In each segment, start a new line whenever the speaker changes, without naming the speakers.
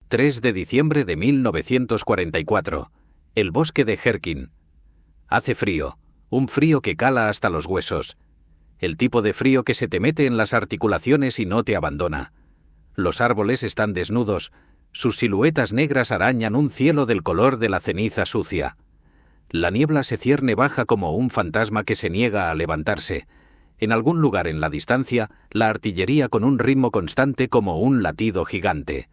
3 de diciembre de 1944. El bosque de Jerkin. Hace frío, un frío que cala hasta los huesos. El tipo de frío que se te mete en las articulaciones y no te abandona. Los árboles están desnudos, sus siluetas negras arañan un cielo del color de la ceniza sucia. La niebla se cierne baja como un fantasma que se niega a levantarse. En algún lugar en la distancia, la artillería con un ritmo constante como un latido gigante.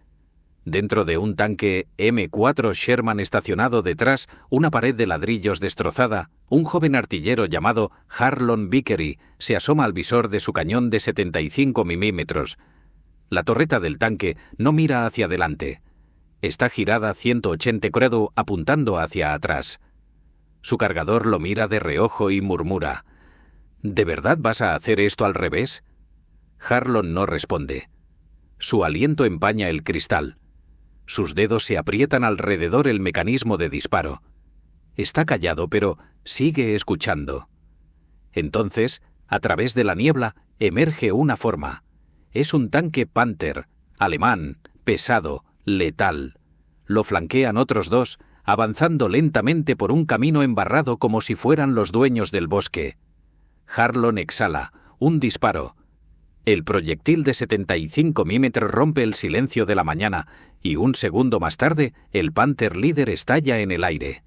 Dentro de un tanque M4 Sherman estacionado detrás, una pared de ladrillos destrozada, un joven artillero llamado Harlon Vickery se asoma al visor de su cañón de 75 milímetros. La torreta del tanque no mira hacia adelante. Está girada 180 grados apuntando hacia atrás. Su cargador lo mira de reojo y murmura: ¿De verdad vas a hacer esto al revés? Harlon no responde. Su aliento empaña el cristal. Sus dedos se aprietan alrededor el mecanismo de disparo. Está callado, pero sigue escuchando. Entonces, a través de la niebla, emerge una forma. Es un tanque Panther, alemán, pesado, letal. Lo flanquean otros dos, avanzando lentamente por un camino embarrado como si fueran los dueños del bosque. Harlon exhala, un disparo. El proyectil de 75 milímetros rompe el silencio de la mañana y un segundo más tarde el Panther líder estalla en el aire.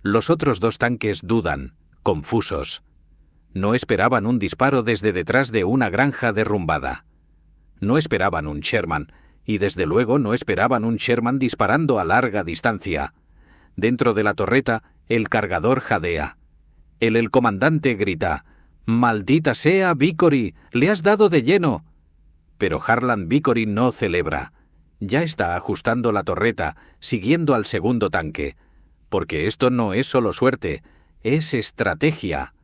Los otros dos tanques dudan, confusos. No esperaban un disparo desde detrás de una granja derrumbada. No esperaban un Sherman, y desde luego no esperaban un Sherman disparando a larga distancia. Dentro de la torreta, el cargador jadea. El comandante grita: «¡Maldita sea, Vickery! ¡Le has dado de lleno!». Pero Harlan Vickery no celebra. Ya está ajustando la torreta, siguiendo al segundo tanque. Porque esto no es solo suerte, es estrategia.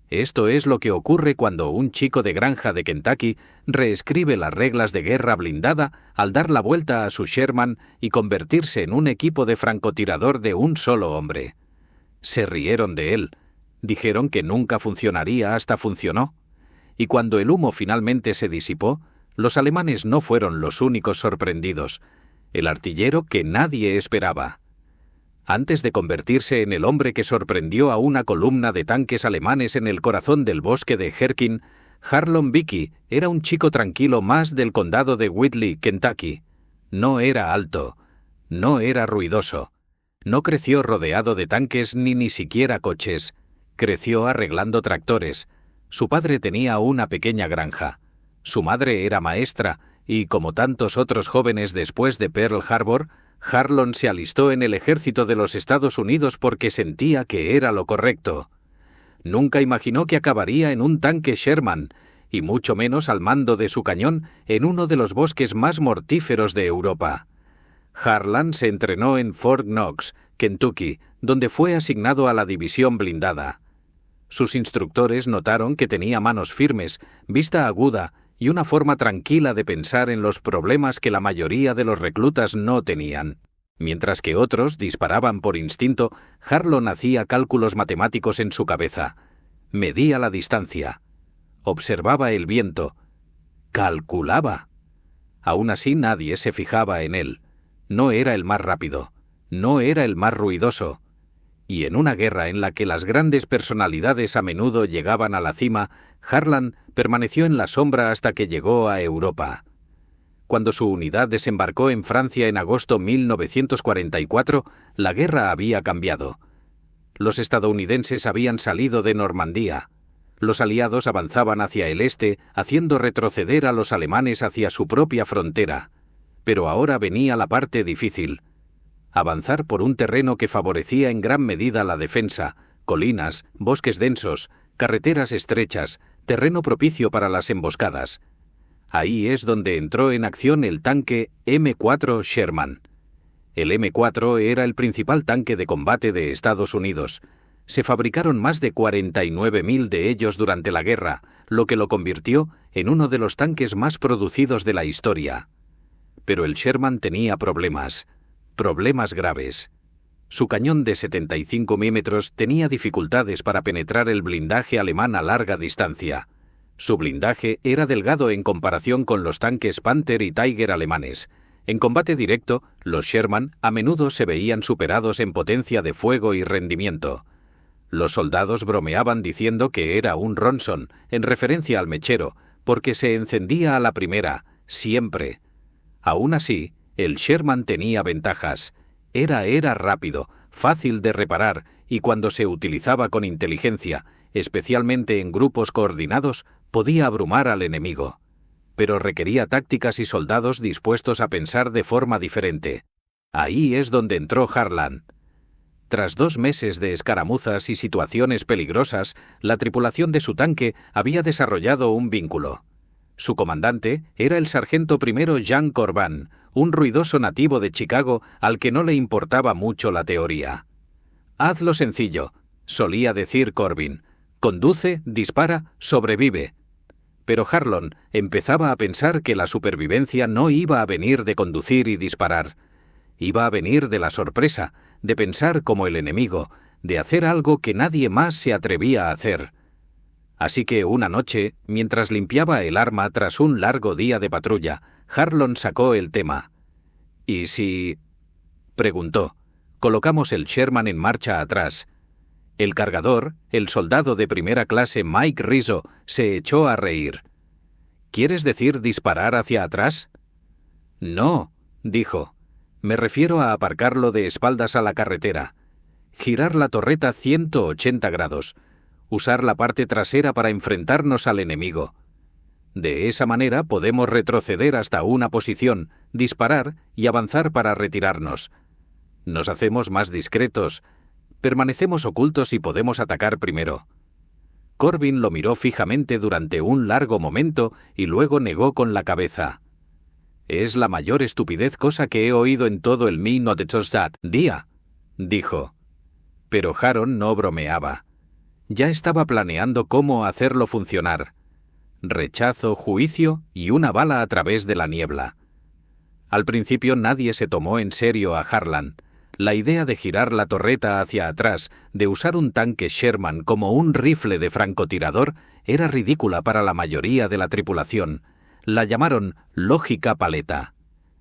Esto es lo que ocurre cuando un chico de granja de Kentucky reescribe las reglas de guerra blindada al dar la vuelta a su Sherman y convertirse en un equipo de francotirador de un solo hombre. Se rieron de él. Dijeron que nunca funcionaría hasta funcionó. Y cuando el humo finalmente se disipó, los alemanes no fueron los únicos sorprendidos. El artillero que nadie esperaba. Antes de convertirse en el hombre que sorprendió a una columna de tanques alemanes en el corazón del bosque de Jerkin, Harlon Vickery era un chico tranquilo más del condado de Whitley, Kentucky. No era alto. No era ruidoso. No creció rodeado de tanques ni siquiera coches. Creció arreglando tractores. Su padre tenía una pequeña granja. Su madre era maestra y, como tantos otros jóvenes después de Pearl Harbor, Harlon se alistó en el ejército de los Estados Unidos porque sentía que era lo correcto. Nunca imaginó que acabaría en un tanque Sherman, y mucho menos al mando de su cañón en uno de los bosques más mortíferos de Europa. Harlan se entrenó en Fort Knox, Kentucky, donde fue asignado a la división blindada. Sus instructores notaron que tenía manos firmes, vista aguda y una forma tranquila de pensar en los problemas que la mayoría de los reclutas no tenían. Mientras que otros disparaban por instinto, Harlon hacía cálculos matemáticos en su cabeza. Medía la distancia. Observaba el viento. Calculaba. Aún así nadie se fijaba en él. No era el más rápido. No era el más ruidoso. Y en una guerra en la que las grandes personalidades a menudo llegaban a la cima, Harlan permaneció en la sombra hasta que llegó a Europa. Cuando su unidad desembarcó en Francia en agosto de 1944, la guerra había cambiado. Los estadounidenses habían salido de Normandía. Los aliados avanzaban hacia el este, haciendo retroceder a los alemanes hacia su propia frontera. Pero ahora venía la parte difícil. Avanzar por un terreno que favorecía en gran medida la defensa, colinas, bosques densos, carreteras estrechas, terreno propicio para las emboscadas. Ahí es donde entró en acción el tanque M4 Sherman. El M4 era el principal tanque de combate de Estados Unidos. Se fabricaron más de 49.000 de ellos durante la guerra, lo que lo convirtió en uno de los tanques más producidos de la historia. Pero el Sherman tenía problemas graves. Su cañón de 75 milímetros tenía dificultades para penetrar el blindaje alemán a larga distancia. Su blindaje era delgado en comparación con los tanques Panther y Tiger alemanes, En combate directo, los Sherman a menudo se veían superados en potencia de fuego y rendimiento. Los soldados bromeaban diciendo que era un Ronson, en referencia al mechero, porque se encendía a la primera, siempre. Aún así, el Sherman tenía ventajas. Era rápido, fácil de reparar, y cuando se utilizaba con inteligencia, especialmente en grupos coordinados, podía abrumar al enemigo. Pero requería tácticas y soldados dispuestos a pensar de forma diferente. Ahí es donde entró Harlan. Tras 2 meses de escaramuzas y situaciones peligrosas, la tripulación de su tanque había desarrollado un vínculo. Su comandante era el sargento primero Jean Corbin, un ruidoso nativo de Chicago al que no le importaba mucho la teoría. «Hazlo sencillo», solía decir Corbin. «Conduce, dispara, sobrevive». Pero Harlan empezaba a pensar que la supervivencia no iba a venir de conducir y disparar. Iba a venir de la sorpresa, de pensar como el enemigo, de hacer algo que nadie más se atrevía a hacer. Así que una noche, mientras limpiaba el arma tras un largo día de patrulla, Harlan sacó el tema. «¿Y si...?» preguntó. «Colocamos el Sherman en marcha atrás». El cargador, el soldado de primera clase Mike Rizzo, se echó a reír. «¿Quieres decir disparar hacia atrás?» «No», dijo. «Me refiero a aparcarlo de espaldas a la carretera. Girar la torreta 180 grados. Usar la parte trasera para enfrentarnos al enemigo. De esa manera podemos retroceder hasta una posición, disparar y avanzar para retirarnos. Nos hacemos más discretos. Permanecemos ocultos y podemos atacar primero». Corbin lo miró fijamente durante un largo momento y luego negó con la cabeza. «Es la mayor estupidez cosa que he oído en todo el día», dijo. Pero Harron no bromeaba. Ya estaba planeando cómo hacerlo funcionar. Rechazo, juicio y una bala a través de la niebla. Al principio nadie se tomó en serio a Harlan. La idea de girar la torreta hacia atrás, de usar un tanque Sherman como un rifle de francotirador, era ridícula para la mayoría de la tripulación. La llamaron lógica paleta.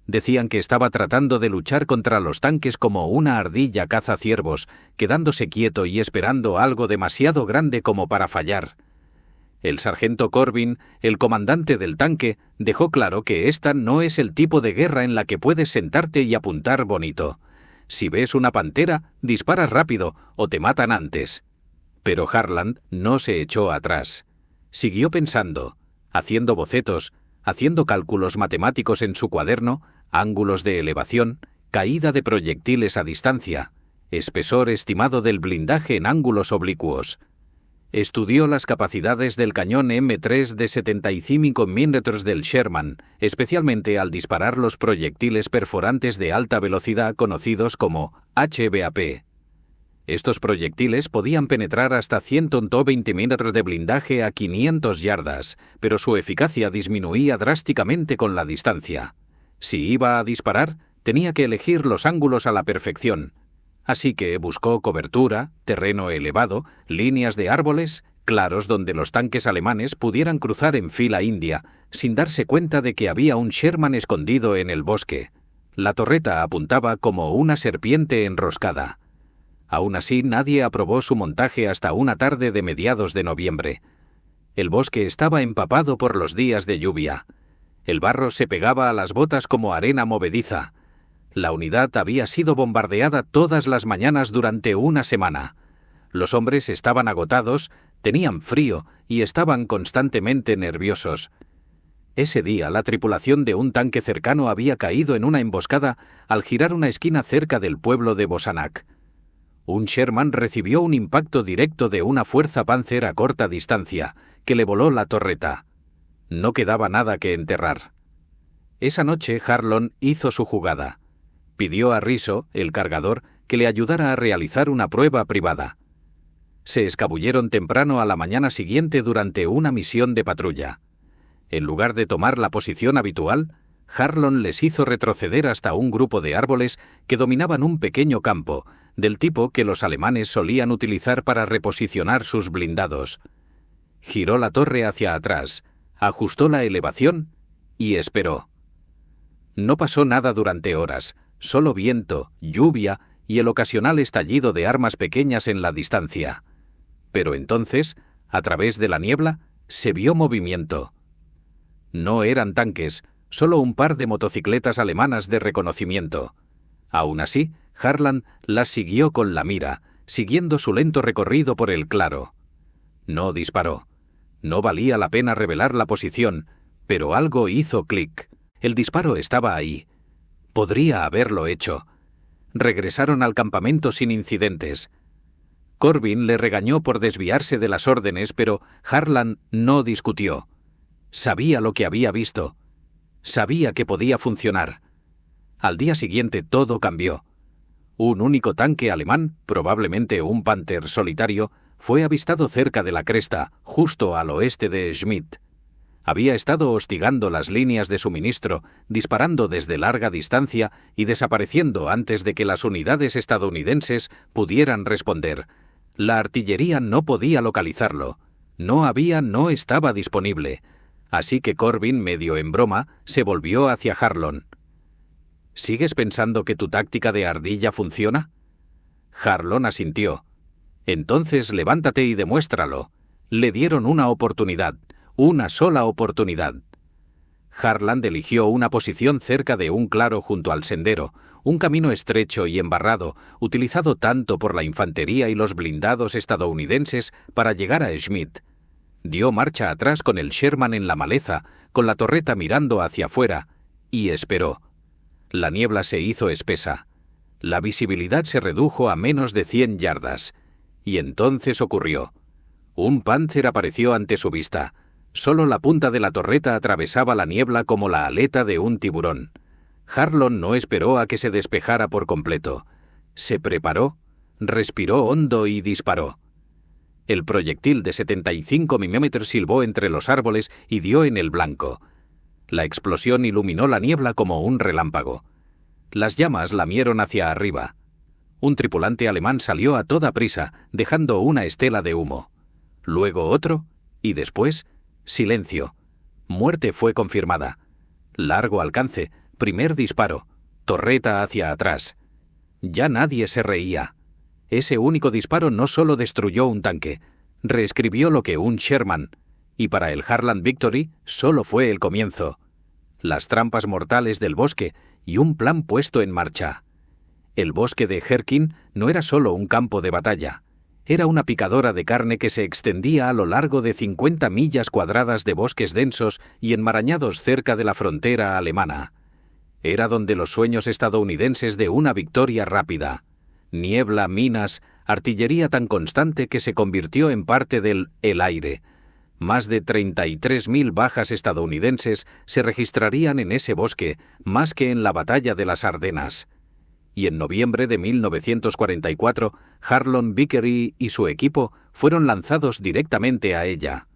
Decían que estaba tratando de luchar contra los tanques como una ardilla caza ciervos, quedándose quieto y esperando algo demasiado grande como para fallar. El sargento Corbin, el comandante del tanque, dejó claro que esta no es el tipo de guerra en la que puedes sentarte y apuntar bonito. Si ves una pantera, disparas rápido o te matan antes. Pero Harlan no se echó atrás. Siguió pensando, haciendo bocetos, haciendo cálculos matemáticos en su cuaderno, ángulos de elevación, caída de proyectiles a distancia, espesor estimado del blindaje en ángulos oblicuos. Estudió las capacidades del cañón M3 de 75 mm del Sherman, especialmente al disparar los proyectiles perforantes de alta velocidad conocidos como HVAP. Estos proyectiles podían penetrar hasta 120 metros de blindaje a 500 yardas, pero su eficacia disminuía drásticamente con la distancia. Si iba a disparar, tenía que elegir los ángulos a la perfección. Así que buscó cobertura, terreno elevado, líneas de árboles, claros donde los tanques alemanes pudieran cruzar en fila india, sin darse cuenta de que había un Sherman escondido en el bosque. La torreta apuntaba como una serpiente enroscada. Aún así, nadie aprobó su montaje hasta una tarde de mediados de noviembre. El bosque estaba empapado por los días de lluvia. El barro se pegaba a las botas como arena movediza. La unidad había sido bombardeada todas las mañanas durante una semana. Los hombres estaban agotados, tenían frío y estaban constantemente nerviosos. Ese día, la tripulación de un tanque cercano había caído en una emboscada al girar una esquina cerca del pueblo de Bosanac. Un Sherman recibió un impacto directo de una fuerza Panzer a corta distancia, que le voló la torreta. No quedaba nada que enterrar. Esa noche, Harlan hizo su jugada. Pidió a Rizzo, el cargador, que le ayudara a realizar una prueba privada. Se escabulleron temprano a la mañana siguiente durante una misión de patrulla. En lugar de tomar la posición habitual, Harlan les hizo retroceder hasta un grupo de árboles que dominaban un pequeño campo, del tipo que los alemanes solían utilizar para reposicionar sus blindados. Giró la torre hacia atrás, ajustó la elevación y esperó. No pasó nada durante horas, solo viento, lluvia y el ocasional estallido de armas pequeñas en la distancia. Pero entonces, a través de la niebla, se vio movimiento. No eran tanques, solo un par de motocicletas alemanas de reconocimiento. Aún así, Harlan las siguió con la mira, siguiendo su lento recorrido por el claro. No disparó. No valía la pena revelar la posición, pero algo hizo clic. El disparo estaba ahí. Podría haberlo hecho. Regresaron al campamento sin incidentes. Corbin le regañó por desviarse de las órdenes, pero Harlan no discutió. Sabía lo que había visto. Sabía que podía funcionar. Al día siguiente todo cambió. Un único tanque alemán, probablemente un Panther solitario, fue avistado cerca de la cresta, justo al oeste de Schmidt. Había estado hostigando las líneas de suministro, disparando desde larga distancia y desapareciendo antes de que las unidades estadounidenses pudieran responder. La artillería no podía localizarlo. No estaba disponible. Así que Corbin, medio en broma, se volvió hacia Harlan. ¿Sigues pensando que tu táctica de ardilla funciona? Harlan asintió. Entonces levántate y demuéstralo. Le dieron una oportunidad, una sola oportunidad. Harlan eligió una posición cerca de un claro junto al sendero, un camino estrecho y embarrado, utilizado tanto por la infantería y los blindados estadounidenses para llegar a Schmidt. Dio marcha atrás con el Sherman en la maleza, con la torreta mirando hacia afuera, y esperó. La niebla se hizo espesa. La visibilidad se redujo a menos de 100 yardas. Y entonces ocurrió. Un Panther apareció ante su vista. Solo la punta de la torreta atravesaba la niebla como la aleta de un tiburón. Harlan no esperó a que se despejara por completo. Se preparó, respiró hondo y disparó. El proyectil de 75 milímetros silbó entre los árboles y dio en el blanco. La explosión iluminó la niebla como un relámpago. Las llamas lamieron hacia arriba. Un tripulante alemán salió a toda prisa, dejando una estela de humo. Luego otro, y después, silencio. Muerte fue confirmada. Largo alcance, primer disparo, torreta hacia atrás. Ya nadie se reía. Ese único disparo no solo destruyó un tanque, reescribió lo que un Sherman, y para el Harlan Victory solo fue el comienzo. Las trampas mortales del bosque y un plan puesto en marcha. El bosque de Herkin no era solo un campo de batalla. Era una picadora de carne que se extendía a lo largo de 50 millas cuadradas de bosques densos y enmarañados cerca de la frontera alemana. Era donde los sueños estadounidenses de una victoria rápida. Niebla, minas, artillería tan constante que se convirtió en parte del el aire. Más de 33.000 bajas estadounidenses se registrarían en ese bosque, más que en la batalla de las Ardenas. Y en noviembre de 1944, Harlan Vickery y su equipo fueron lanzados directamente a ella.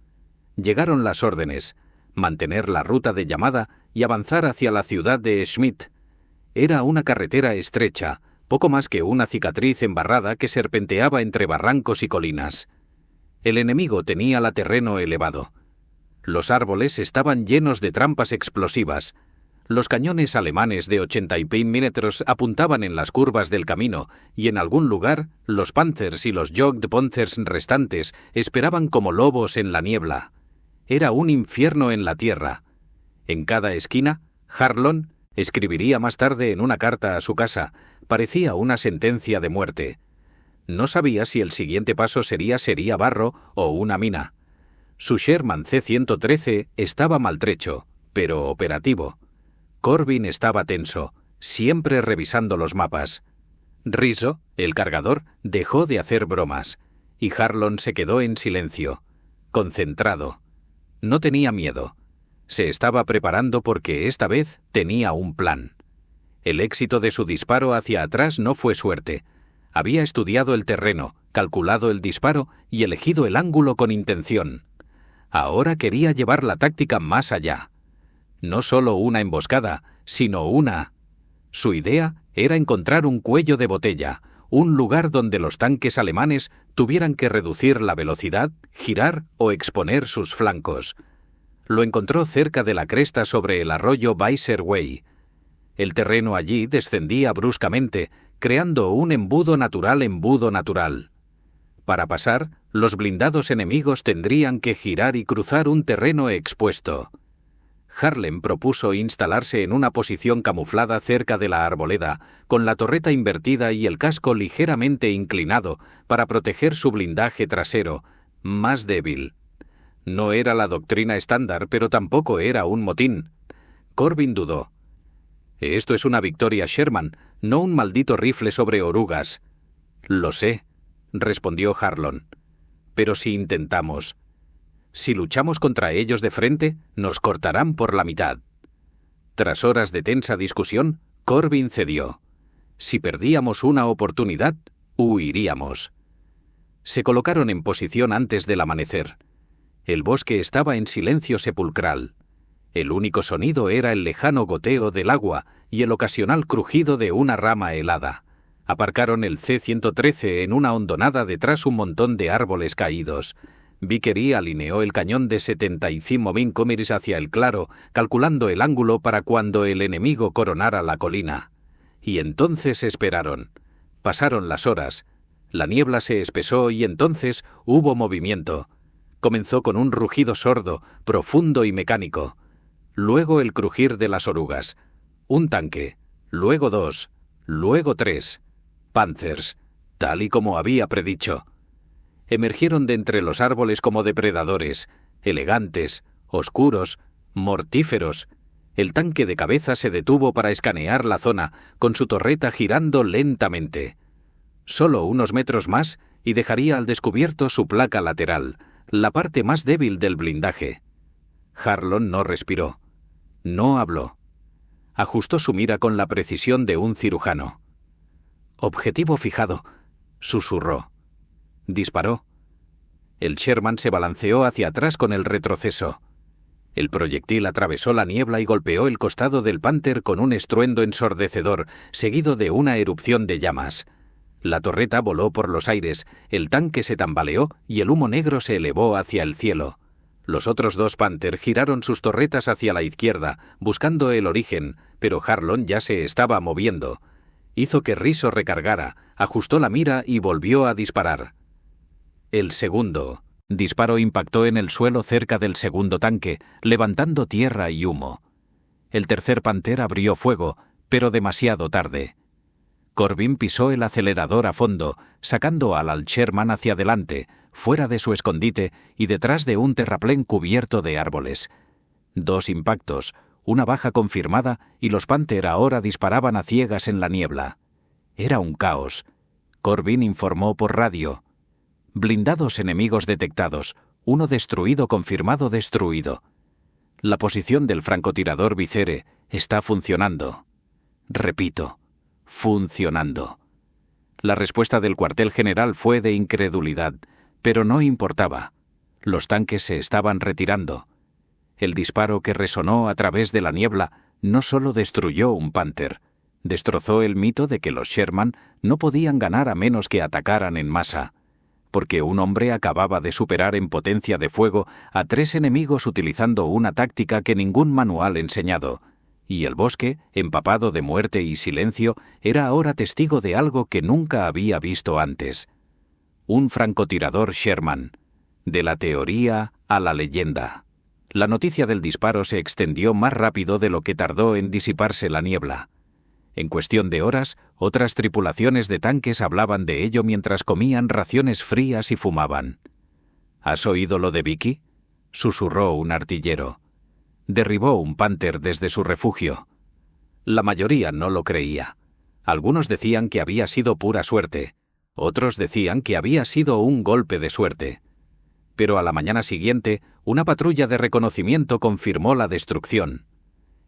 Llegaron las órdenes: mantener la ruta de llamada y avanzar hacia la ciudad de Schmidt. Era una carretera estrecha, poco más que una cicatriz embarrada que serpenteaba entre barrancos y colinas. El enemigo tenía la terreno elevado. Los árboles estaban llenos de trampas explosivas. Los cañones alemanes de 80 milímetros apuntaban en las curvas del camino y en algún lugar los Panthers y los Jagdpanthers restantes esperaban como lobos en la niebla. Era un infierno en la tierra. En cada esquina, Harlan, escribiría más tarde en una carta a su casa, parecía una sentencia de muerte. No sabía si el siguiente paso sería barro o una mina. Su Sherman C-113 estaba maltrecho, pero operativo. Corbin estaba tenso, siempre revisando los mapas. Rizzo, el cargador, dejó de hacer bromas, y Harlan se quedó en silencio, concentrado. No tenía miedo. Se estaba preparando porque esta vez tenía un plan. El éxito de su disparo hacia atrás no fue suerte. Había estudiado el terreno, calculado el disparo y elegido el ángulo con intención. Ahora quería llevar la táctica más allá. No solo una emboscada, sino una. Su idea era encontrar un cuello de botella, un lugar donde los tanques alemanes tuvieran que reducir la velocidad, girar o exponer sus flancos. Lo encontró cerca de la cresta sobre el arroyo Weiser Way. El terreno allí descendía bruscamente, creando un embudo natural. Para pasar, los blindados enemigos tendrían que girar y cruzar un terreno expuesto. Harlem propuso instalarse en una posición camuflada cerca de la arboleda, con la torreta invertida y el casco ligeramente inclinado para proteger su blindaje trasero, más débil. No era la doctrina estándar, pero tampoco era un motín. Corbin dudó. «Esto es una victoria Sherman, no un maldito rifle sobre orugas». «Lo sé», respondió Harlon. «Pero si intentamos. Si luchamos contra ellos de frente, nos cortarán por la mitad». Tras horas de tensa discusión, Corbin cedió. Si perdíamos una oportunidad, huiríamos. Se colocaron en posición antes del amanecer. El bosque estaba en silencio sepulcral. El único sonido era el lejano goteo del agua y el ocasional crujido de una rama helada. Aparcaron el C-113 en una hondonada detrás un montón de árboles caídos. Vickery alineó el cañón de 75 Montgomery hacia el claro, calculando el ángulo para cuando el enemigo coronara la colina. Y entonces esperaron. Pasaron las horas. La niebla se espesó y entonces hubo movimiento. Comenzó con un rugido sordo, profundo y mecánico. Luego el crujir de las orugas. Un tanque. Luego 2. Luego 3. Panzers, tal y como había predicho. Emergieron de entre los árboles como depredadores, elegantes, oscuros, mortíferos. El tanque de cabeza se detuvo para escanear la zona, con su torreta girando lentamente. Solo unos metros más y dejaría al descubierto su placa lateral, la parte más débil del blindaje. Harlon no respiró. No habló. Ajustó su mira con la precisión de un cirujano. «Objetivo fijado», susurró. Disparó. El Sherman se balanceó hacia atrás con el retroceso. El proyectil atravesó la niebla y golpeó el costado del Panther con un estruendo ensordecedor, seguido de una erupción de llamas. La torreta voló por los aires, el tanque se tambaleó y el humo negro se elevó hacia el cielo. Los otros 2 Panther giraron sus torretas hacia la izquierda, buscando el origen, pero Harlon ya se estaba moviendo. Hizo que Rizzo recargara, ajustó la mira y volvió a disparar. El segundo disparo impactó en el suelo cerca del segundo tanque, levantando tierra y humo. El tercer Panther abrió fuego, pero demasiado tarde. Corbin pisó el acelerador a fondo, sacando al Sherman hacia adelante, fuera de su escondite y detrás de un terraplén cubierto de árboles. 2 impactos, una baja confirmada y los Panther ahora disparaban a ciegas en la niebla. Era un caos. Corbin informó por radio. Blindados enemigos detectados, uno destruido confirmado destruido. La posición del francotirador Vicere está funcionando. Repito, funcionando. La respuesta del cuartel general fue de incredulidad, pero no importaba. Los tanques se estaban retirando. El disparo que resonó a través de la niebla no solo destruyó un Panther, destrozó el mito de que los Sherman no podían ganar a menos que atacaran en masa, porque un hombre acababa de superar en potencia de fuego a 3 enemigos utilizando una táctica que ningún manual enseñado, y el bosque, empapado de muerte y silencio, era ahora testigo de algo que nunca había visto antes. Un francotirador Sherman, de la teoría a la leyenda. La noticia del disparo se extendió más rápido de lo que tardó en disiparse la niebla. En cuestión de horas, otras tripulaciones de tanques hablaban de ello mientras comían raciones frías y fumaban. «¿Has oído lo de Vicky?», susurró un artillero. Derribó un Panther desde su refugio. La mayoría no lo creía. Algunos decían que había sido pura suerte. Otros decían que había sido un golpe de suerte. Pero a la mañana siguiente, una patrulla de reconocimiento confirmó la destrucción.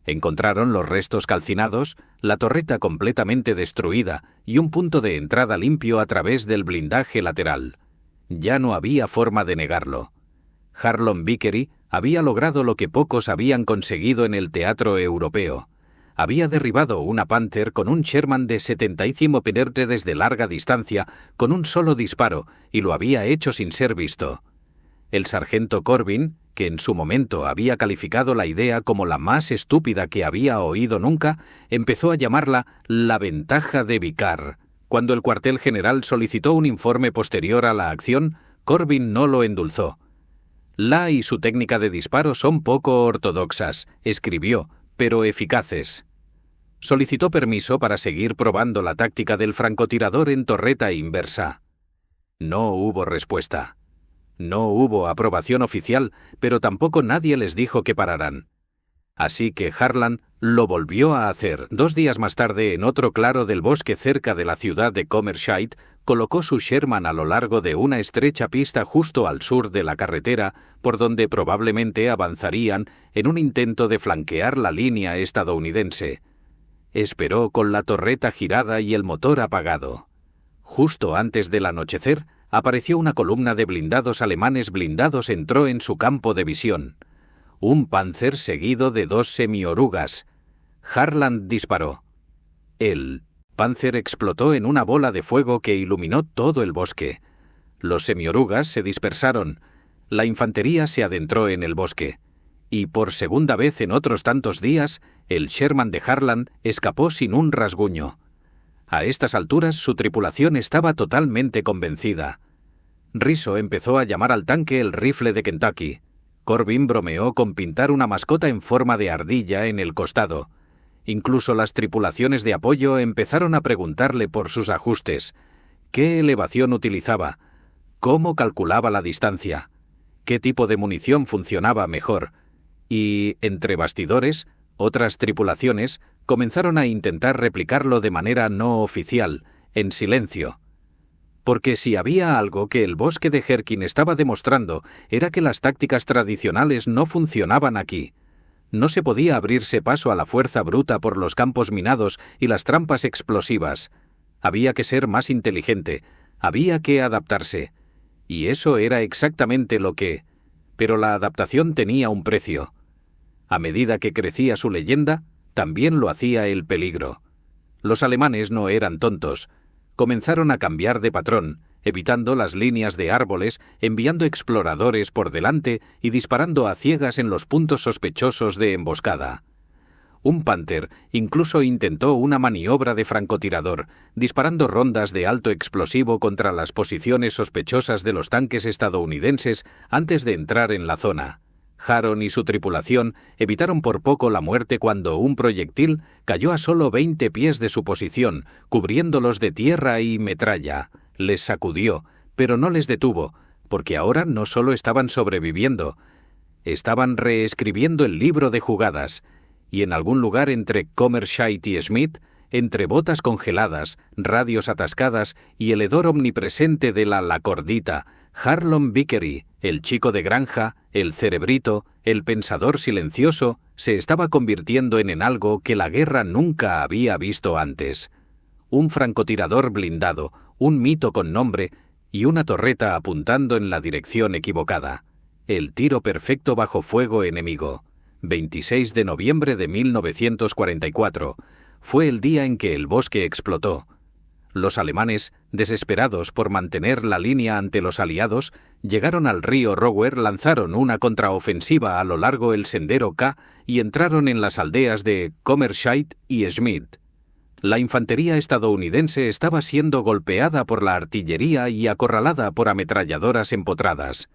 Encontraron los restos calcinados, la torreta completamente destruida y un punto de entrada limpio a través del blindaje lateral. Ya no había forma de negarlo. Harlon Vickery había logrado lo que pocos habían conseguido en el teatro europeo. Había derribado una Panther con un Sherman de 75 penerte desde larga distancia con un solo disparo y lo había hecho sin ser visto. El sargento Corbin, que en su momento había calificado la idea como la más estúpida que había oído nunca, empezó a llamarla la ventaja de Vickar. Cuando el cuartel general solicitó un informe posterior a la acción, Corbin no lo endulzó. La y su técnica de disparo son poco ortodoxas, escribió, pero eficaces. Solicitó permiso para seguir probando la táctica del francotirador en torreta inversa. No hubo respuesta. No hubo aprobación oficial, pero tampoco nadie les dijo que pararan. Así que Harlan lo volvió a hacer. 2 días más tarde, en otro claro del bosque cerca de la ciudad de Comerscheid, colocó su Sherman a lo largo de una estrecha pista justo al sur de la carretera, por donde probablemente avanzarían en un intento de flanquear la línea estadounidense. Esperó con la torreta girada y el motor apagado. Justo antes del anochecer, apareció una columna de blindados alemanes blindados entró en su campo de visión. Un Panzer seguido de 2 semiorugas. Harlan disparó. El Panzer explotó en una bola de fuego que iluminó todo el bosque. Los semiorugas se dispersaron. La infantería se adentró en el bosque. Y por segunda vez en otros tantos días, el Sherman de Harlan escapó sin un rasguño. A estas alturas su tripulación estaba totalmente convencida. Risso empezó a llamar al tanque el rifle de Kentucky. Corbin bromeó con pintar una mascota en forma de ardilla en el costado. Incluso las tripulaciones de apoyo empezaron a preguntarle por sus ajustes. ¿Qué elevación utilizaba? ¿Cómo calculaba la distancia? ¿Qué tipo de munición funcionaba mejor? Y, entre bastidores, otras tripulaciones comenzaron a intentar replicarlo de manera no oficial, en silencio. Porque si había algo que el bosque de Herkin estaba demostrando era que las tácticas tradicionales no funcionaban aquí. No se podía abrirse paso a la fuerza bruta por los campos minados y las trampas explosivas. Había que ser más inteligente, había que adaptarse. Y eso era exactamente lo que... Pero la adaptación tenía un precio. A medida que crecía su leyenda, también lo hacía el peligro. Los alemanes no eran tontos. Comenzaron a cambiar de patrón, evitando las líneas de árboles, enviando exploradores por delante y disparando a ciegas en los puntos sospechosos de emboscada. Un Panther incluso intentó una maniobra de francotirador, disparando rondas de alto explosivo contra las posiciones sospechosas de los tanques estadounidenses antes de entrar en la zona. Harron y su tripulación evitaron por poco la muerte cuando un proyectil cayó a solo 20 pies de su posición, cubriéndolos de tierra y metralla. Les sacudió, pero no les detuvo, porque ahora no solo estaban sobreviviendo, estaban reescribiendo el libro de jugadas, y en algún lugar entre Comerscheid y Schmidt, entre botas congeladas, radios atascadas y el hedor omnipresente de la lacordita, Harlan Vickery, el chico de granja, el cerebrito, el pensador silencioso, se estaba convirtiendo en algo que la guerra nunca había visto antes. Un francotirador blindado, un mito con nombre y una torreta apuntando en la dirección equivocada. El tiro perfecto bajo fuego enemigo. 26 de noviembre de 1944. Fue el día en que el bosque explotó. Los alemanes, desesperados por mantener la línea ante los aliados, llegaron al río Rower, lanzaron una contraofensiva a lo largo del sendero K y entraron en las aldeas de Comerscheid y Schmidt. La infantería estadounidense estaba siendo golpeada por la artillería y acorralada por ametralladoras empotradas.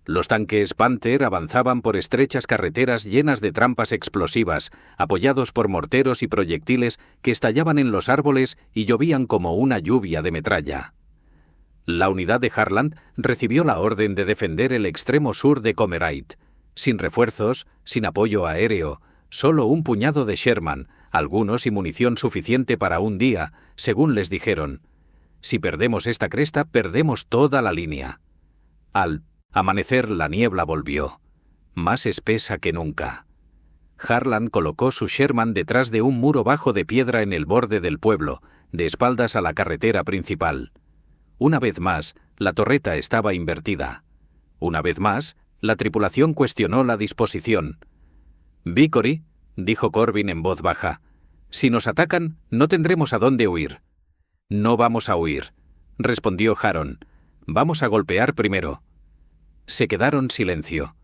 Los tanques Panther avanzaban por estrechas carreteras llenas de trampas explosivas, apoyados por morteros y proyectiles que estallaban en los árboles y llovían como una lluvia de metralla. La unidad de Harlan recibió la orden de defender el extremo sur de Comerscheid, sin refuerzos, sin apoyo aéreo, solo un puñado de Sherman, algunos y munición suficiente para un día, según les dijeron. Si perdemos esta cresta, perdemos toda la línea. Al amanecer la niebla volvió, más espesa que nunca. Harlan colocó su Sherman detrás de un muro bajo de piedra en el borde del pueblo, de espaldas a la carretera principal. Una vez más, la torreta estaba invertida. Una vez más, la tripulación cuestionó la disposición. «Vickery», dijo Corbin en voz baja, «si nos atacan, no tendremos a dónde huir». «No vamos a huir», respondió Harron. «Vamos a golpear primero». Se quedaron silencio.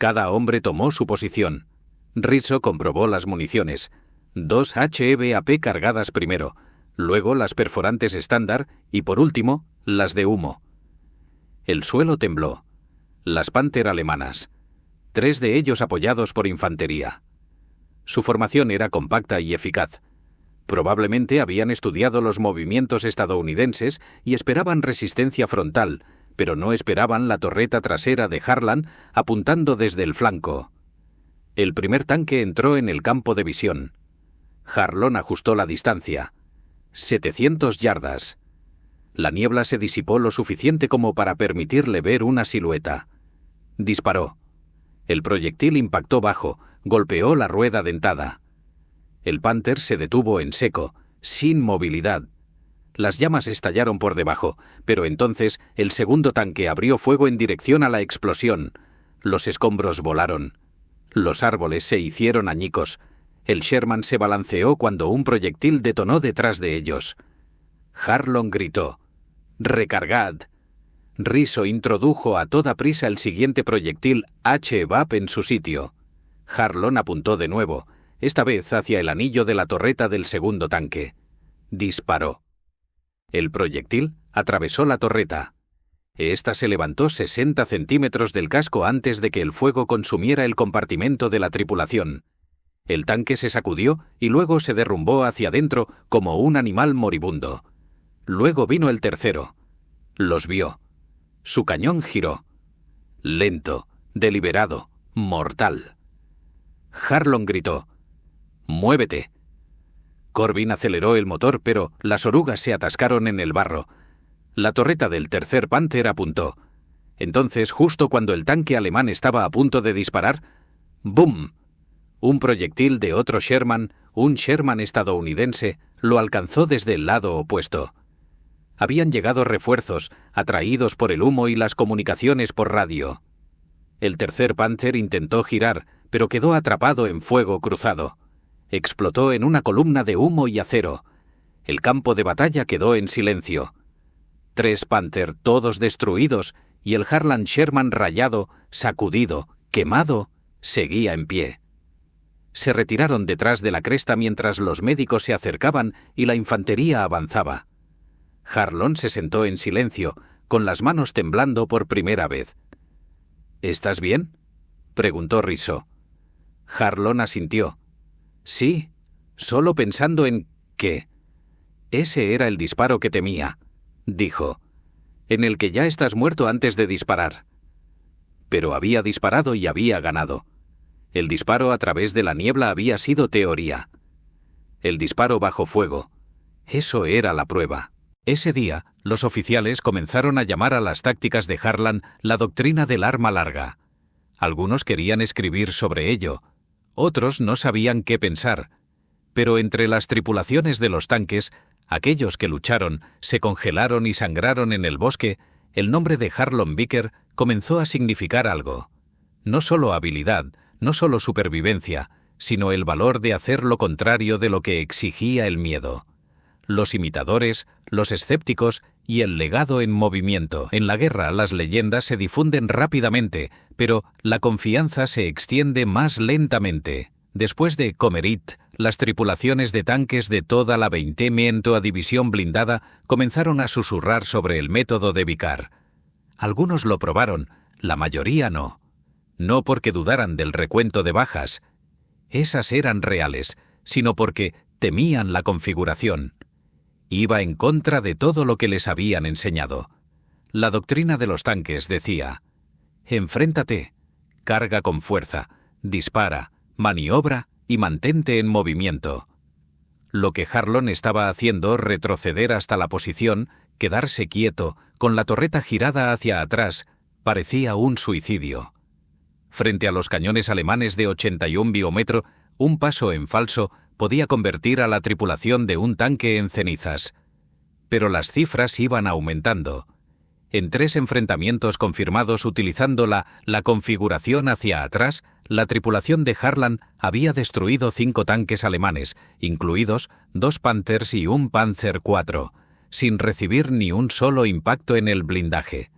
Cada hombre tomó su posición. Rizzo comprobó las municiones. 2 HEBAP cargadas primero, luego las perforantes estándar y por último las de humo. El suelo tembló. Las Panther alemanas. 3 de ellos apoyados por infantería. Su formación era compacta y eficaz. Probablemente habían estudiado los movimientos estadounidenses y esperaban resistencia frontal, pero no esperaban la torreta trasera de Harlan apuntando desde el flanco. El primer tanque entró en el campo de visión. Harlan ajustó la distancia. 700 yardas. La niebla se disipó lo suficiente como para permitirle ver una silueta. Disparó. El proyectil impactó bajo, golpeó la rueda dentada. El Panther se detuvo en seco, sin movilidad. Las llamas estallaron por debajo, pero entonces el segundo tanque abrió fuego en dirección a la explosión. Los escombros volaron. Los árboles se hicieron añicos. El Sherman se balanceó cuando un proyectil detonó detrás de ellos. Harlan gritó: «¡Recargad!». Rizzo introdujo a toda prisa el siguiente proyectil HEBAP en su sitio. Harlan apuntó de nuevo, esta vez hacia el anillo de la torreta del segundo tanque. Disparó. El proyectil atravesó la torreta. Esta se levantó 60 centímetros del casco antes de que el fuego consumiera el compartimento de la tripulación. El tanque se sacudió y luego se derrumbó hacia adentro como un animal moribundo. Luego vino el tercero. Los vio. Su cañón giró. Lento, deliberado, mortal. Harlan gritó: «¡Muévete!». Corbin aceleró el motor, pero las orugas se atascaron en el barro. La torreta del tercer Panther apuntó. Entonces, justo cuando el tanque alemán estaba a punto de disparar, ¡bum! Un proyectil de otro Sherman, un Sherman estadounidense, lo alcanzó desde el lado opuesto. Habían llegado refuerzos, atraídos por el humo y las comunicaciones por radio. El tercer Panther intentó girar, pero quedó atrapado en fuego cruzado. Explotó en una columna de humo y acero. El campo de batalla quedó en silencio. 3 Panther, todos destruidos, y el Harlan Sherman rayado, sacudido, quemado, seguía en pie. Se retiraron detrás de la cresta mientras los médicos se acercaban y la infantería avanzaba. Harlan se sentó en silencio, con las manos temblando por primera vez. «¿Estás bien?», preguntó Rizzo. Harlan asintió. «Sí, solo pensando en que...». «Ese era el disparo que temía», dijo, «en el que ya estás muerto antes de disparar». Pero había disparado y había ganado. El disparo a través de la niebla había sido teoría. El disparo bajo fuego. Eso era la prueba. Ese día, los oficiales comenzaron a llamar a las tácticas de Harlan la doctrina del arma larga. Algunos querían escribir sobre ello. Otros no sabían qué pensar. Pero entre las tripulaciones de los tanques, aquellos que lucharon, se congelaron y sangraron en el bosque, el nombre de Harlan Vicker comenzó a significar algo. No solo habilidad, no solo supervivencia, sino el valor de hacer lo contrario de lo que exigía el miedo. Los imitadores, los escépticos y el legado en movimiento. En la guerra las leyendas se difunden rápidamente, pero la confianza se extiende más lentamente. Después de Comerit, las tripulaciones de tanques de toda la 20ª División Blindada comenzaron a susurrar sobre el método de Vickar. Algunos lo probaron, la mayoría no. No porque dudaran del recuento de bajas. Esas eran reales, sino porque temían la configuración. Iba en contra de todo lo que les habían enseñado. La doctrina de los tanques decía: enfréntate, carga con fuerza, dispara, maniobra y mantente en movimiento. Lo que Harlan estaba haciendo, retroceder hasta la posición, quedarse quieto, con la torreta girada hacia atrás, parecía un suicidio. Frente a los cañones alemanes de 81 biómetro, un paso en falso podía convertir a la tripulación de un tanque en cenizas. Pero las cifras iban aumentando. En 3 enfrentamientos confirmados utilizando la configuración hacia atrás, la tripulación de Harlan había destruido 5 tanques alemanes, incluidos 2 Panthers y un Panzer IV, sin recibir ni un solo impacto en el blindaje.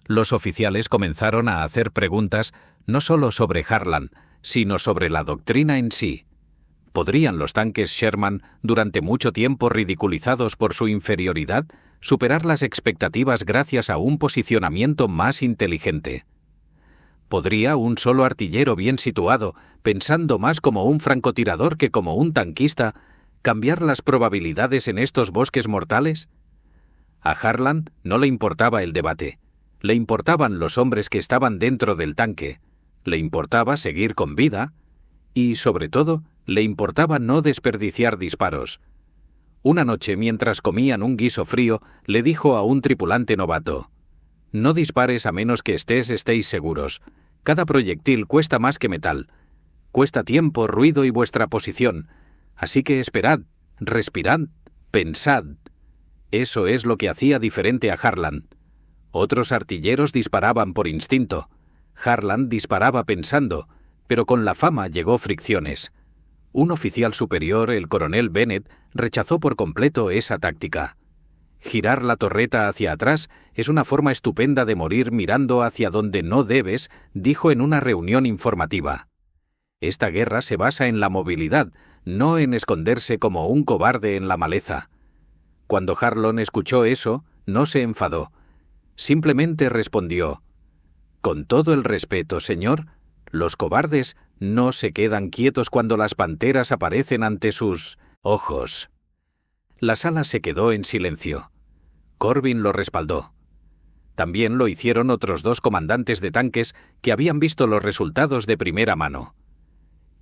Los oficiales comenzaron a hacer preguntas no solo sobre Harlan, sino sobre la doctrina en sí. ¿Podrían los tanques Sherman, durante mucho tiempo ridiculizados por su inferioridad, superar las expectativas gracias a un posicionamiento más inteligente? ¿Podría un solo artillero bien situado, pensando más como un francotirador que como un tanquista, cambiar las probabilidades en estos bosques mortales? A Harlan no le importaba el debate. Le importaban los hombres que estaban dentro del tanque. Le importaba seguir con vida y, sobre todo, le importaba no desperdiciar disparos. Una noche, mientras comían un guiso frío, le dijo a un tripulante novato: «No dispares a menos que estéis seguros. Cada proyectil cuesta más que metal. Cuesta tiempo, ruido y vuestra posición. Así que esperad, respirad, pensad». Eso es lo que hacía diferente a Harlan. Otros artilleros disparaban por instinto. Harlan disparaba pensando, pero con la fama llegó fricciones. Un oficial superior, el coronel Bennett, rechazó por completo esa táctica. Girar la torreta hacia atrás es una forma estupenda de morir mirando hacia donde no debes, dijo en una reunión informativa. Esta guerra se basa en la movilidad, no en esconderse como un cobarde en la maleza. Cuando Harlan escuchó eso, no se enfadó. Simplemente respondió: «Con todo el respeto, señor, los cobardes no se quedan quietos cuando las panteras aparecen ante sus ojos». La sala se quedó en silencio. Corbin lo respaldó. También lo hicieron otros 2 comandantes de tanques que habían visto los resultados de primera mano.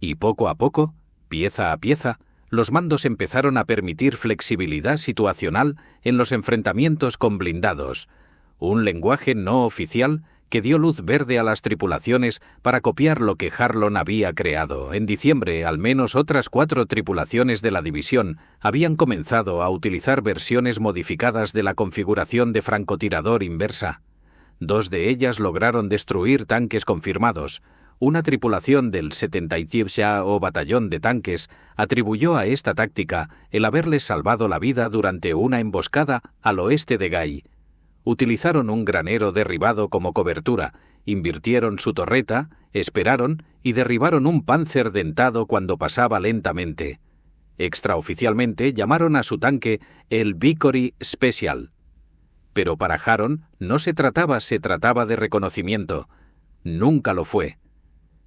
Y poco a poco, pieza a pieza, los mandos empezaron a permitir flexibilidad situacional en los enfrentamientos con blindados, un lenguaje no oficial que dio luz verde a las tripulaciones para copiar lo que Harlan había creado. En diciembre, al menos otras 4 tripulaciones de la división habían comenzado a utilizar versiones modificadas de la configuración de francotirador inversa. 2 de ellas lograron destruir tanques confirmados. Una tripulación del 75 o batallón de tanques atribuyó a esta táctica el haberles salvado la vida durante una emboscada al oeste de Gay. Utilizaron un granero derribado como cobertura, invirtieron su torreta, esperaron y derribaron un Panzer dentado cuando pasaba lentamente. Extraoficialmente llamaron a su tanque el Victory Special. Pero para Harron no se trataba de reconocimiento. Nunca lo fue.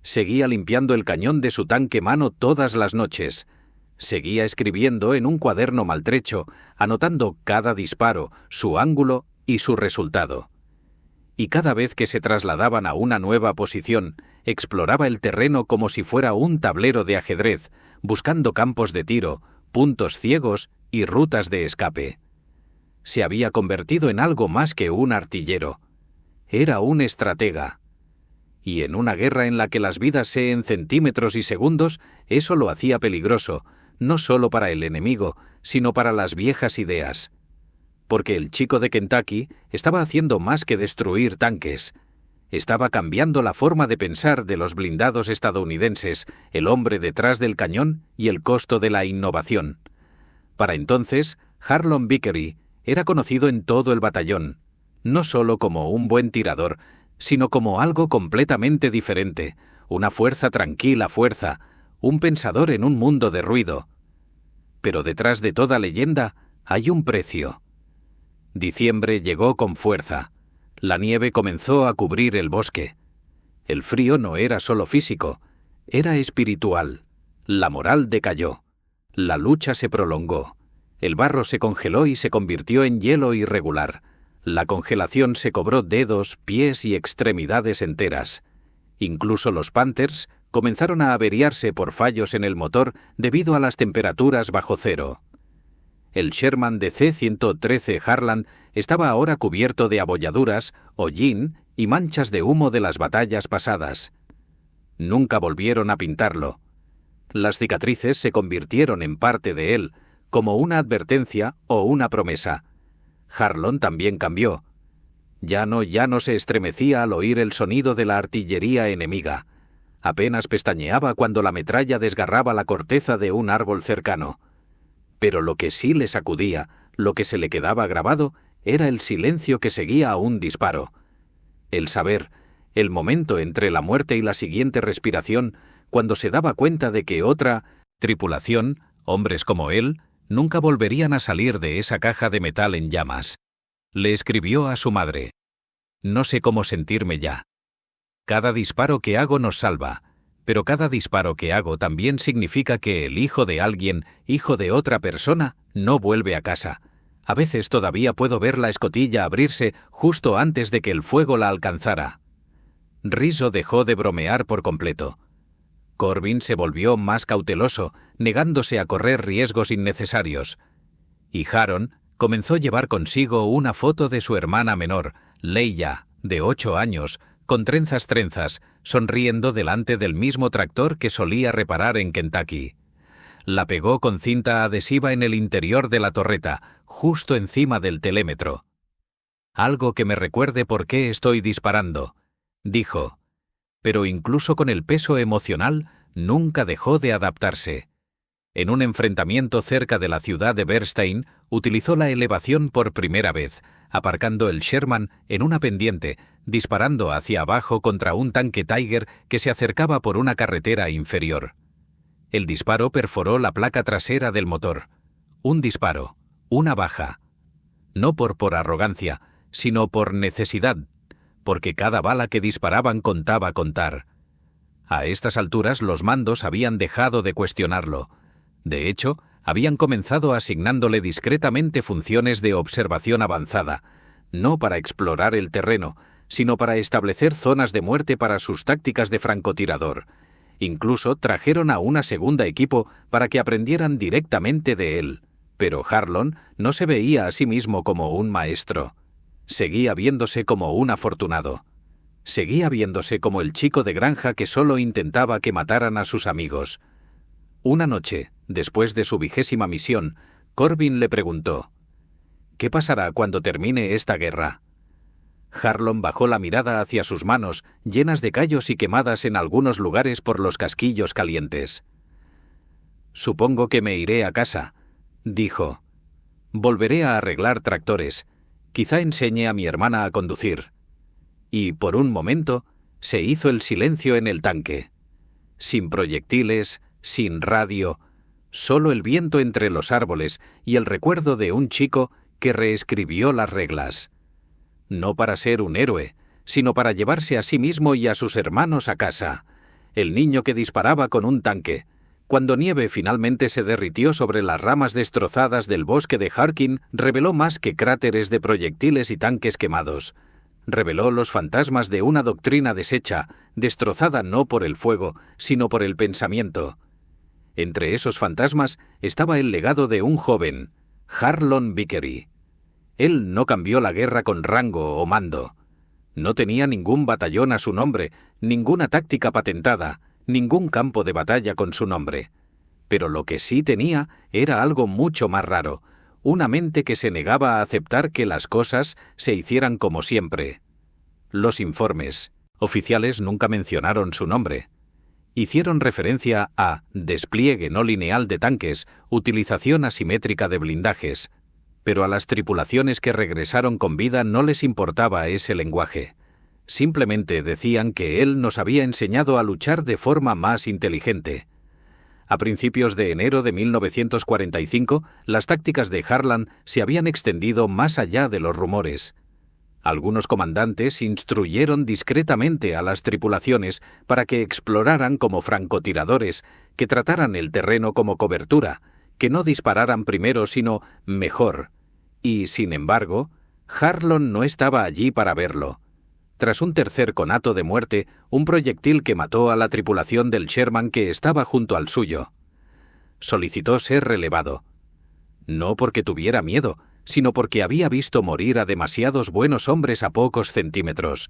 Seguía limpiando el cañón de su tanque mano todas las noches. Seguía escribiendo en un cuaderno maltrecho, anotando cada disparo, su ángulo y su resultado. Y cada vez que se trasladaban a una nueva posición, exploraba el terreno como si fuera un tablero de ajedrez, buscando campos de tiro, puntos ciegos y rutas de escape. Se había convertido en algo más que un artillero. Era un estratega. Y en una guerra en la que las vidas se en centímetros y segundos, eso lo hacía peligroso, no solo para el enemigo, sino para las viejas ideas. Porque el chico de Kentucky estaba haciendo más que destruir tanques. Estaba cambiando la forma de pensar de los blindados estadounidenses, el hombre detrás del cañón y el costo de la innovación. Para entonces, Harlan Vickery era conocido en todo el batallón, no solo como un buen tirador, sino como algo completamente diferente, una fuerza tranquila, un pensador en un mundo de ruido. Pero detrás de toda leyenda hay un precio. Diciembre llegó con fuerza. La nieve comenzó a cubrir el bosque. El frío no era solo físico, era espiritual. La moral decayó. La lucha se prolongó. El barro se congeló y se convirtió en hielo irregular. La congelación se cobró dedos, pies y extremidades enteras. Incluso los Panthers comenzaron a averiarse por fallos en el motor debido a las temperaturas bajo cero. El Sherman de C-113 Harlan estaba ahora cubierto de abolladuras, hollín y manchas de humo de las batallas pasadas. Nunca volvieron a pintarlo. Las cicatrices se convirtieron en parte de él, como una advertencia o una promesa. Harlan también cambió. Ya no se estremecía al oír el sonido de la artillería enemiga. Apenas pestañeaba cuando la metralla desgarraba la corteza de un árbol cercano. Pero lo que sí le sacudía, lo que se le quedaba grabado, era el silencio que seguía a un disparo. el saber, el momento entre la muerte y la siguiente respiración, cuando se daba cuenta de que otra tripulación, hombres como él, nunca volverían a salir de esa caja de metal en llamas. Le escribió a su madre: «No sé cómo sentirme ya. Cada disparo que hago nos salva, pero cada disparo que hago también significa que el hijo de alguien, hijo de otra persona, no vuelve a casa. A veces todavía puedo ver la escotilla abrirse justo antes de que el fuego la alcanzara». Rizzo dejó de bromear por completo. Corbin se volvió más cauteloso, negándose a correr riesgos innecesarios. Y Haron comenzó a llevar consigo una foto de su hermana menor, Leia, de 8 años, con trenzas, sonriendo delante del mismo tractor que solía reparar en Kentucky. La pegó con cinta adhesiva en el interior de la torreta, justo encima del telémetro. «Algo que me recuerde por qué estoy disparando», dijo. Pero incluso con el peso emocional, nunca dejó de adaptarse. En un enfrentamiento cerca de la ciudad de Bernstein, utilizó la elevación por primera vez, aparcando el Sherman en una pendiente, disparando hacia abajo contra un tanque Tiger que se acercaba por una carretera inferior. El disparo perforó la placa trasera del motor. Un disparo, una baja. No por arrogancia, sino por necesidad, porque cada bala que disparaban contaba contar. A estas alturas los mandos habían dejado de cuestionarlo. De hecho, habían comenzado asignándole discretamente funciones de observación avanzada, no para explorar el terreno, sino para establecer zonas de muerte para sus tácticas de francotirador. Incluso trajeron a una segunda equipo para que aprendieran directamente de él. Pero Harlon no se veía a sí mismo como un maestro. Seguía viéndose como un afortunado. Seguía viéndose como el chico de granja que solo intentaba que mataran a sus amigos. Una noche, después de su 20ª misión, Corbin le preguntó: «¿Qué pasará cuando termine esta guerra?». Harlon bajó la mirada hacia sus manos, llenas de callos y quemadas en algunos lugares por los casquillos calientes. «Supongo que me iré a casa», dijo. «Volveré a arreglar tractores. Quizá enseñe a mi hermana a conducir». Y por un momento se hizo el silencio en el tanque. Sin proyectiles, sin radio, solo el viento entre los árboles y el recuerdo de un chico que reescribió las reglas. No para ser un héroe, sino para llevarse a sí mismo y a sus hermanos a casa. El niño que disparaba con un tanque. Cuando nieve finalmente se derritió sobre las ramas destrozadas del bosque de Harkin, reveló más que cráteres de proyectiles y tanques quemados. Reveló los fantasmas de una doctrina deshecha, destrozada no por el fuego, sino por el pensamiento. Entre esos fantasmas estaba el legado de un joven, Harlon Vickery. Él no cambió la guerra con rango o mando. No tenía ningún batallón a su nombre, ninguna táctica patentada, ningún campo de batalla con su nombre. Pero lo que sí tenía era algo mucho más raro, una mente que se negaba a aceptar que las cosas se hicieran como siempre. Los informes oficiales nunca mencionaron su nombre. Hicieron referencia a despliegue no lineal de tanques, utilización asimétrica de blindajes, pero a las tripulaciones que regresaron con vida no les importaba ese lenguaje. Simplemente decían que él nos había enseñado a luchar de forma más inteligente. A principios de enero de 1945, las tácticas de Harlan se habían extendido más allá de los rumores. Algunos comandantes instruyeron discretamente a las tripulaciones para que exploraran como francotiradores, que trataran el terreno como cobertura, que no dispararan primero sino mejor. Y, sin embargo, Harlon no estaba allí para verlo. Tras un tercer conato de muerte, un proyectil que mató a la tripulación del Sherman que estaba junto al suyo. Solicitó ser relevado. No porque tuviera miedo, sino porque había visto morir a demasiados buenos hombres a pocos centímetros.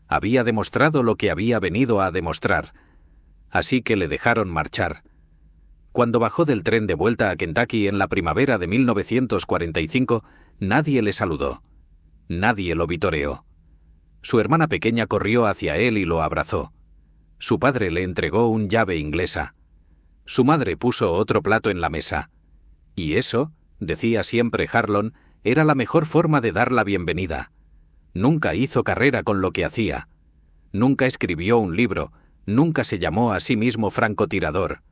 Había demostrado lo que había venido a demostrar. Así que le dejaron marchar. Cuando bajó del tren de vuelta a Kentucky en la primavera de 1945, nadie le saludó. Nadie lo vitoreó. Su hermana pequeña corrió hacia él y lo abrazó. Su padre le entregó un llave inglesa. Su madre puso otro plato en la mesa. Y eso, decía siempre Harlon, era la mejor forma de dar la bienvenida. Nunca hizo carrera con lo que hacía. Nunca escribió un libro, nunca se llamó a sí mismo francotirador.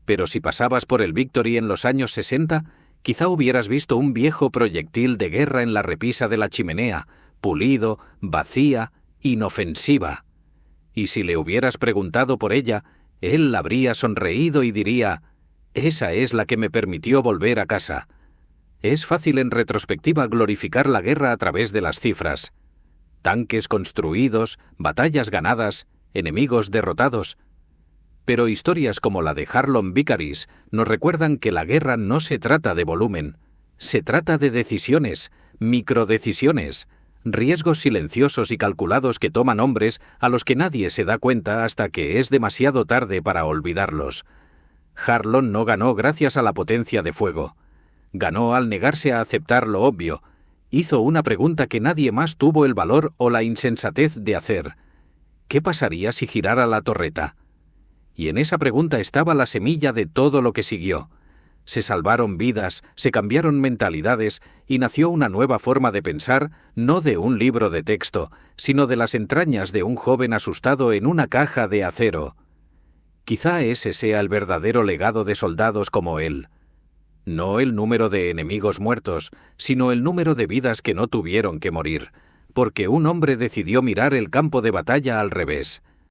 Pero si pasabas por el Victory en los años 60, quizá hubieras visto un viejo proyectil de guerra en la repisa de la chimenea, pulido, vacía, inofensiva. Y si le hubieras preguntado por ella, él habría sonreído y diría: «Esa es la que me permitió volver a casa». Es fácil en retrospectiva glorificar la guerra a través de las cifras. Tanques construidos, batallas ganadas, enemigos derrotados. Pero historias como la de Harlon Vicaris nos recuerdan que la guerra no se trata de volumen, se trata de decisiones, microdecisiones, riesgos silenciosos y calculados que toman hombres a los que nadie se da cuenta hasta que es demasiado tarde para olvidarlos. Harlon no ganó gracias a la potencia de fuego. Ganó al negarse a aceptar lo obvio. Hizo una pregunta que nadie más tuvo el valor o la insensatez de hacer. ¿Qué pasaría si girara la torreta? Y en esa pregunta estaba la semilla de todo lo que siguió. Se salvaron vidas, se cambiaron mentalidades y nació una nueva forma de pensar, no de un libro de texto, sino de las entrañas de un joven asustado en una caja de acero. Quizá ese sea el verdadero legado de soldados como él. No el número de enemigos muertos, sino el número de vidas que no tuvieron que morir, porque un hombre decidió mirar el campo de batalla al revés.